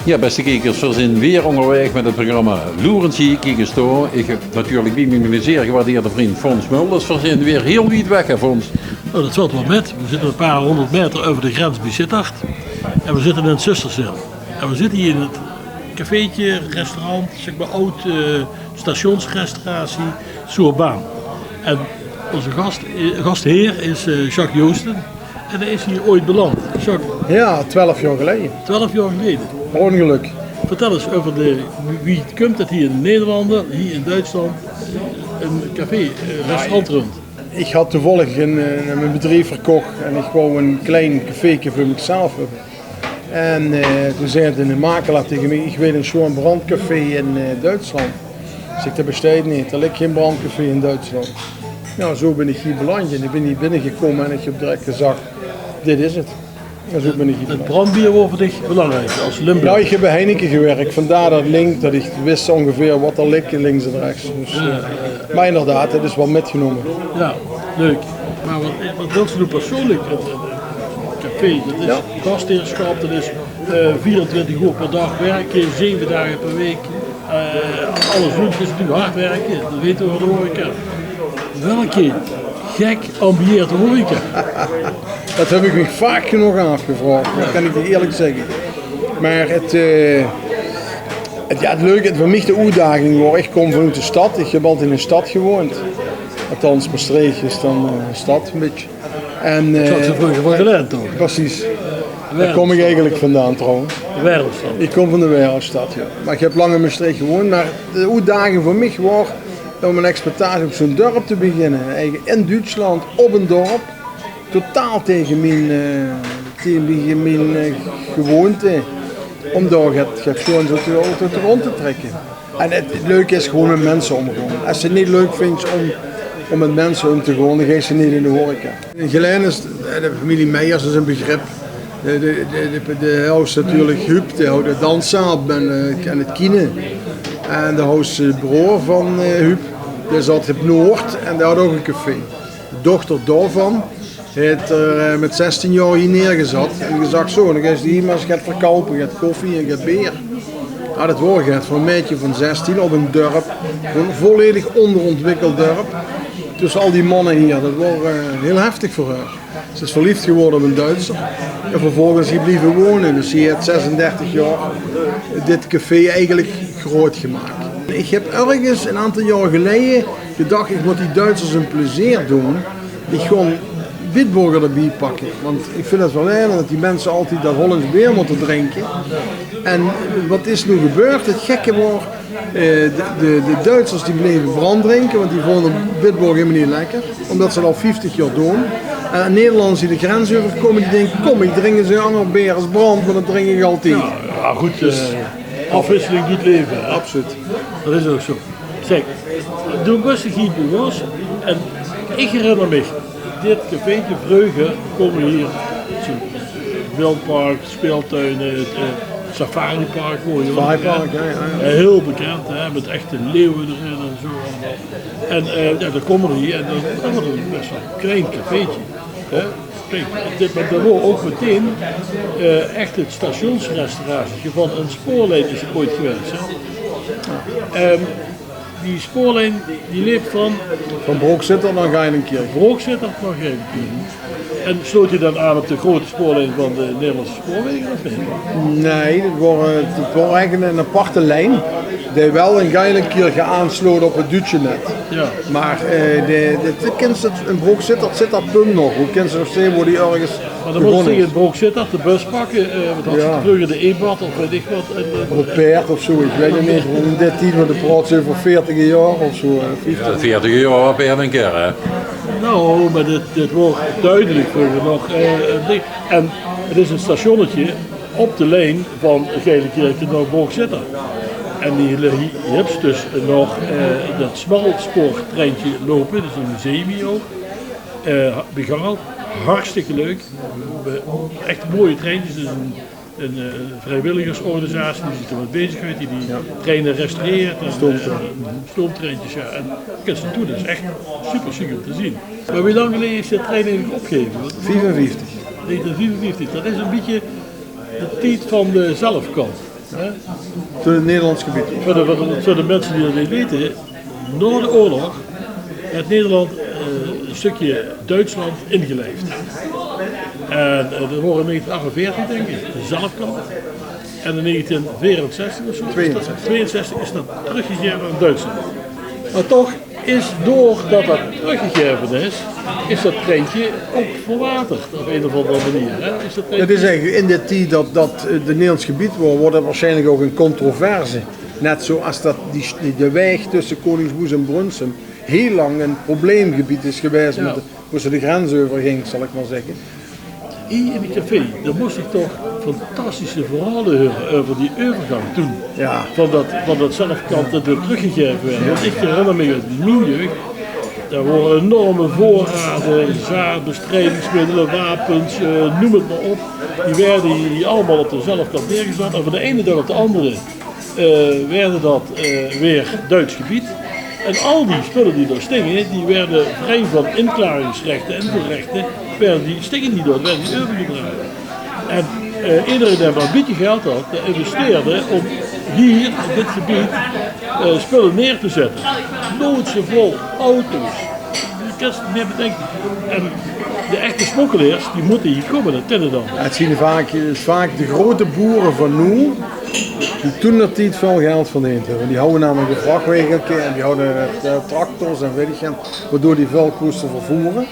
Ja, beste kijkers, we zijn weer onderweg met het programma Loerentje, kijk eens door. Ik heb natuurlijk bij mijn zeer gewaardeerde vriend Fons Mulders. We zijn weer heel wiet weg, hè Fons? Nou, dat valt wel met. We zitten een paar honderd meter over de grens bij Sittard. En we zitten in het Zusterzeel. En we zitten hier in het cafeetje, restaurant, zeg maar oud stationsrestauratie, Soerbaan. En onze gastheer is Jacques Joosten. En hij is hier ooit beland. Jacques, Ja, 12 jaar geleden. 12 jaar geleden. Ongeluk. Vertel eens over wie komt dat hier in Nederland, hier in Duitsland, een café, restaurant runt. Ik had toevallig mijn bedrijf verkocht en ik wou een klein caféje voor mezelf hebben. En toen zei een makelaar tegen mij, ik weet een zo'n brandcafé in Duitsland. Dus ik, dat bestaat niet, er ligt geen brandcafé in Duitsland. Nou, zo ben ik hier beland en ik ben hier binnengekomen en ik heb direct gezegd, dit is het. En zo ben ik hier Het beland. brandbier wordt voor dich belangrijk als Limburg. Nou, ik heb bij Heineken gewerkt, vandaar dat link, dat ik wist ongeveer wat er ligt links en rechts. Dus, maar inderdaad, het is wel metgenomen. Ja, leuk. Maar wat wil ze doen persoonlijk? Het café, dat is Ja. gastheerschap, dat is 24 uur per dag werken, 7 dagen per week. Alles doen, het is natuurlijk hard werken, dat weten we van de horeca. Welke gek ambieert de horeca? Dat heb ik me vaak genoeg afgevraagd, dat kan ik je eerlijk zeggen. Maar het leuke, voor mij de uitdaging was, ik kom vanuit de stad, ik heb altijd in een stad gewoond. Althans, Maastricht is dan een stad een beetje. En, Dat had ze vroeger van geleerd toch? precies, daar kom ik eigenlijk vandaan trouwens. De wereldstad. Ik kom van de Wereldstad, ja. Maar ik heb lang in Maastricht gewoond, maar de uitdaging voor mij was om een exploitatie op zo'n dorp te beginnen. Eigenlijk in Duitsland, op een dorp. Totaal tegen mijn gewoonte. Om daar het gewoon zo te rond te trekken. En het leuke is gewoon met mensen omgaan. Als je het niet leuk vindt om met mensen om te gaan, dan ga je ze niet in de horeca. In Geleen is de familie Meijers is een begrip. De huis natuurlijk Huub, de danszaal en het kine. En de huisbroer van Huub, die zat op Noord en die had ook een café. De dochter daarvan heeft er met 16 jaar hier neergezet en gezegd zo, dan ga je hier maar eens gaat verkopen, je gaat koffie en je gaat bier. Ja, dat wordt het voor een meisje van 16 op een dorp, een volledig onderontwikkeld dorp. Tussen al die mannen hier, dat was heel heftig voor haar. Ze is verliefd geworden op een Duitser en vervolgens hier blijven wonen. Dus ze heeft 36 jaar dit café eigenlijk groot gemaakt. Ik heb ergens een aantal jaar geleden gedacht, ik moet die Duitsers een plezier doen. Ik gewoon Bitburger erbij pakken. Want ik vind het wel erg dat die mensen altijd dat Hollands bier moeten drinken. En wat is nu gebeurd? Het gekke was, de Duitsers die bleven brand drinken, want die vonden Bitburger helemaal niet lekker. Omdat ze dat al 50 jaar doen. En Nederlanders die de grens overkomen, die denken, kom ik drink eens een ander bier als brand, maar dat drink ik altijd. Ja, goed, afwisseling doet leven. Hè? Absoluut. Dat is ook zo. Zeg, doe rustig hier bij ons. En ik herinner me, dit cafeetje Vreugde komen hier. Zo'n wildpark, speeltuinen, het safaripark. Safaripark, ja. Heel bekend, hè, met echte leeuwen erin en zo allemaal. En dan komen we hier en dan wordt het best wel een klein cafeetje. Hè. Kijk, maar daar wordt ook meteen echt het stationsrestauratie van een spoorlijn is er ooit geweest. Hè. Die spoorlijn die liep Van Broekzitter naar Geilenkirch. Broekzitter naar Geilenkirch. En sloot je dan aan op de grote spoorlijn van de Nederlandse spoorwegen of niet? Nee, het was eigenlijk een aparte lijn. Die wel in Geilenkirch aansloot op het Duitse net. Ja. Maar in Broekzitter zit dat punt nog. Hoe kent ze nog steeds waar die ergens Maar dan moest je begonnen tegen is? het Broekzitter de bus pakken. Wat had Ja. ze vroeger de E-bad of weet ik wat. Of een paard of zo, ik weet het niet. In dit tijd, want de praat ze over 40 jaar of zo. 50. 40 euro per een keer, hè? Nou, maar dit wordt duidelijk vroeger nog. En het is een stationnetje op de lijn van Geilenkirch naar Broekzitter. En je hebt dus nog dat smalspoortreintje lopen, dat is een museum hier ook. Begaald, hartstikke leuk. Echt mooie treintjes. Het is een vrijwilligersorganisatie die zich er wat bezig houdt, die treinen restaureert. Stoomtreintjes, ja. En ik ze toe, dat is echt super chic om te zien. Maar hoe lang geleden is de trein eigenlijk opgegeven? 55. 1954, dat is een beetje de tijd van de zelfkant. Hè? Toen het Nederlands gebied. Voor de mensen die dat niet weten, na de oorlog heeft Nederland een stukje Duitsland ingelijfd. En dat was in 1948 denk ik, de zelfkant. En in 1964 of zo, 62 is dat teruggegeven aan Duitsland. Maar toch is doordat dat teruggegeven is dat treintje ook verwaterd op een of andere manier. Hè? Het is eigenlijk in de tijd dat het Nederlands gebied wordt het waarschijnlijk ook een controverse. Net zoals dat de weg tussen Koningsboes en Brunsum heel lang een probleemgebied is geweest waar ze de grens over ging, zal ik maar zeggen. Hier in het café, daar moest ik toch fantastische verhalen horen over die overgang toen. Ja. Van dat zelfkant dat er teruggegeven werd. Want ik herinner me uit mijn jeugd, daar waren enorme voorraden, zaadbestrijdingsmiddelen, wapens, noem het maar op. Die werden hier allemaal op de zelfkant neergezet. En van de ene dag op de andere werden dat weer Duits gebied. En al die spullen die daar stingen, die werden vrij van inklaringsrechten en voorrechten, die stingen niet door, werden die overgedragen. En iedereen die maar een beetje geld had, investeerde om hier, in dit gebied, spullen neer te zetten. Nooit zo vol auto's. Je kan het meer bedenken. En de echte smokkelaars, die moeten hier komen, dat kennen dan. Het zijn vaak de grote boeren van nu, die toen dat tijd veel geld verdiend hebben. Die houden namelijk de vrachtwagen en die houden tractors en weet ik wat, waardoor die veel kosten vervoeren.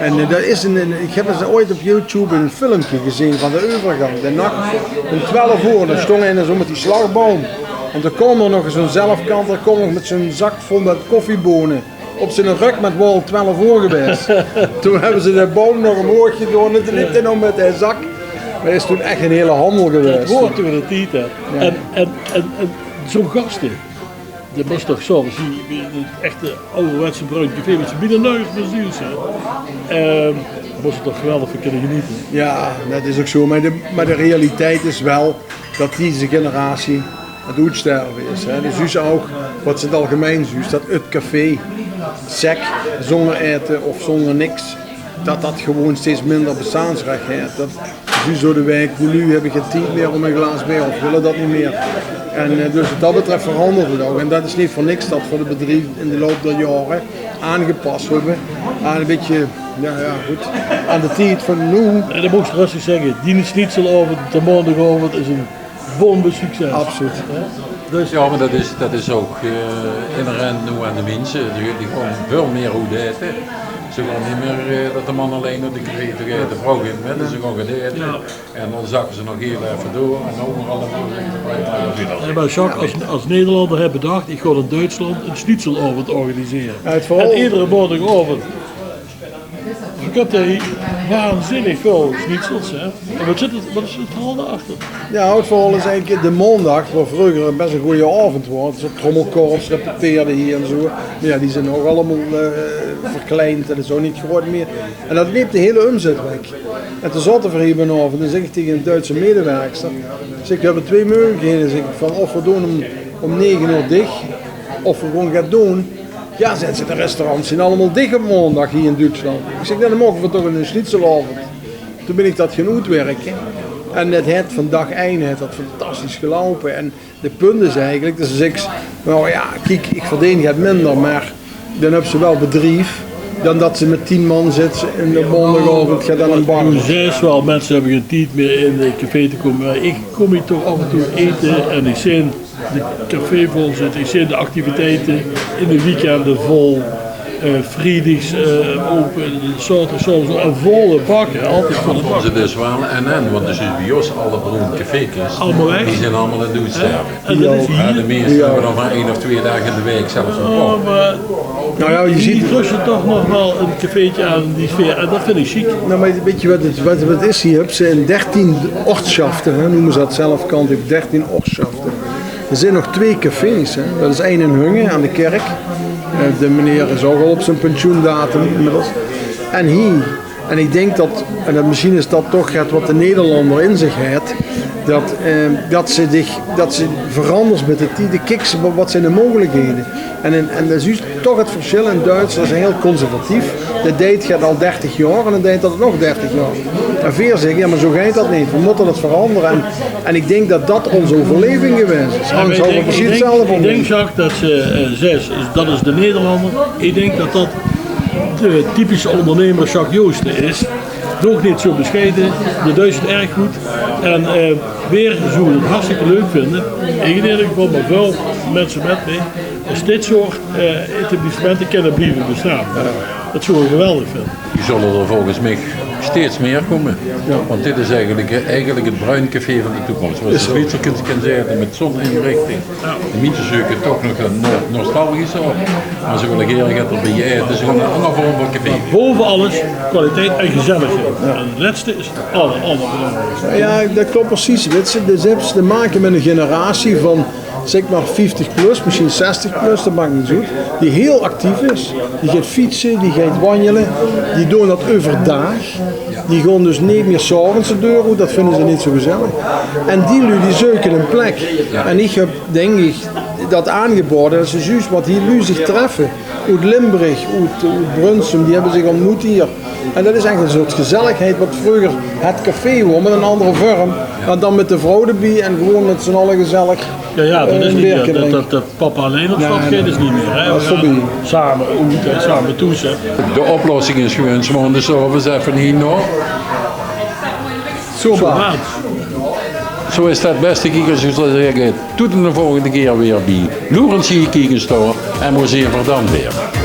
En dat is ik heb eens ooit op YouTube een filmpje gezien van de overgang. De nacht om 12 uur, dan stond hij zo met die slagboom. En dan kwam er nog zo'n zelfkanter, kwam nog met zo'n zak vol met koffiebonen. Op zijn rug met wel 12 uur geweest. Toen hebben ze de boom nog omhoog gedaan en toen liep hij nog met die zak. Maar is toen echt een hele handel geweest. Het hoort toen de tijd. Ja. En zo'n gasten, dat was toch zo, die echte ouderwetse bruin café met zijn binnenneus bestuurs. Was het toch geweldig voor kunnen genieten. Ja, dat is ook zo. Maar de realiteit is wel dat deze generatie het uitsterven is. Hè. Dus juist ook, wat ze het algemeen juist, dat het café, sec, zonder eten of zonder niks, dat gewoon steeds minder bestaansrecht heeft. Dat is zo de wijk, nu hebben geen tijd meer om een glas bier of willen dat niet meer. En dus wat dat betreft verandert het ook. En dat is niet voor niks dat voor de bedrijf in de loop der jaren aangepast hebben aan een beetje, goed, aan de tijd van nu. En dat moet ik rustig zeggen, die schnitzeloven, de maandagavond is een bombe-succes. Absoluut. Dus, Ja, maar dat is ook inherent nu aan de mensen. Die gewoon veel meer hoe eten. Ze gaan niet meer dat de man alleen op de café te eten, de vrouw gaat met, dus ze gaan gaan eten. Ja. En dan zakken ze nog heel even door en overal en maar Jacques, als Nederlander heb bedacht, ik ga in Duitsland een schnitzelovend organiseren. En iedere maandagavond. Je kunt hier waanzinnig veel schnitzels, hè. En wat is het verhaal daarachter? Ja, het verhaal is eigenlijk de maandag, waar vroeger best een goede avond was. Dus trommelkorps repeteerden hier en zo. Maar ja, die zijn ook allemaal verkleind en dat is ook niet geworden meer. En dat neemt de hele omzet weg. En toen zat er hier vanavond en zeg ik tegen een Duitse medewerkster, zeg ik, we hebben twee mogelijkheden. Zeg ik, van of we doen om 9 uur dicht, of we gewoon gaan doen. Ja, ze de restaurants zijn allemaal dicht op maandag hier in Duitsland. Ik zeg, dan mogen we toch een schnitzelavond. Toen ben ik dat gaan uitwerken. En het heeft van dag 1 heeft dat fantastisch gelopen. En de punt is eigenlijk, dus ik, nou ja, kijk, ik verdien het minder, maar dan hebben ze wel bedrijf. Dan dat ze met 10 man zitten in de maandagavond gaat dan een bar. Toen zei ze wel, mensen hebben geen tijd meer in de café te komen. Maar ik kom hier toch af en toe eten en ik zie de café vol zitten. Ik zie de activiteiten in de weekenden vol. Vrijdags open, soorten en volle bakken, altijd van de bak. Ze dus wel want dus bij ons alle beroemde café's, allemaal weg. Die zijn allemaal in uitsterven. En dat is hier. De meeste hebben nog maar 1 of 2 dagen in de week zelfs een pop. Maar nou ja, je ziet je toch nog wel een cafeetje aan die sfeer en dat vind ik chic. Nou, maar weet je wat het is hier? Ze zijn 13 ortschaften, noemen ze dat zelf, kant ik 13 ortschaften. Er zijn nog 2 cafés, hè. Dat is één in Hungen aan de kerk. De meneer is ook al op zijn pensioendatum inmiddels. En hier. En ik denk dat, en misschien is dat toch het wat de Nederlander in zich heeft, dat ze verandert met de tijd, de kiks, wat zijn de mogelijkheden. En dat is juist toch het verschil in Duitsland, zijn heel conservatief. De date gaat al 30 jaar en dan denkt dat het nog 30 jaar. En Veer zegt, ja maar zo gaat dat niet, we moeten het veranderen. En ik denk dat dat onze overleving geweest is. Anders zouden we precies hetzelfde van Ik denk, Jacques, dat dat is de Nederlander. Ik denk dat dat de typische ondernemer Jacques Joosten is. Nog niet zo bescheiden, de Duitsers erg goed. En weer zullen we het hartstikke leuk vinden. Ik denk van maar veel mensen met mee. Als dit soort etablissementen kunnen blijven bestaan. Dat zullen we geweldig vinden. Die zullen er volgens mij steeds meer komen. Ja. Want dit is eigenlijk het bruin café van de toekomst. Zoals de Zwitser kunt zeggen met zo'n inrichting. De mensen zoeken toch nog een nostalgisch op. Maar ze willen graag dat er bij je. Het is gewoon een onafhankelijk café. Boven alles kwaliteit en gezelligheid. En het laatste is het allerbelangrijkste. Ja, dat klopt precies. Weet je, dus hebben ze te maken met een generatie van zeg maar 50 plus, misschien 60 plus, dat maakt niet zo uit, die heel actief is. Die gaat fietsen, die gaat wandelen, die doen dat overdag. Die gaan dus niet meer 's avonds de deur uit, dat vinden ze niet zo gezellig. En die lui die zoeken een plek. En ik heb denk ik dat aangeboden, dat ze juist wat hier lui zich treffen. Uit Limburg, uit Brunsum, die hebben zich ontmoet hier. En dat is eigenlijk een soort gezelligheid wat vroeger het café was met een andere vorm. Maar dan met de vrouw erbij en gewoon met z'n allen gezellig. Ja, dat is niet meer. Dat papa alleen op stap gaat is niet meer. Hè? Dat is voorbij. Samen uit en samen toezen. De oplossing is gewoon gewoon de s'avonds even hier nog. Zo baan. Zo is dat beste kijkers, ik zou zeggen, tot de volgende keer weer bij Loerens hier kijken staan en we zien we dan weer.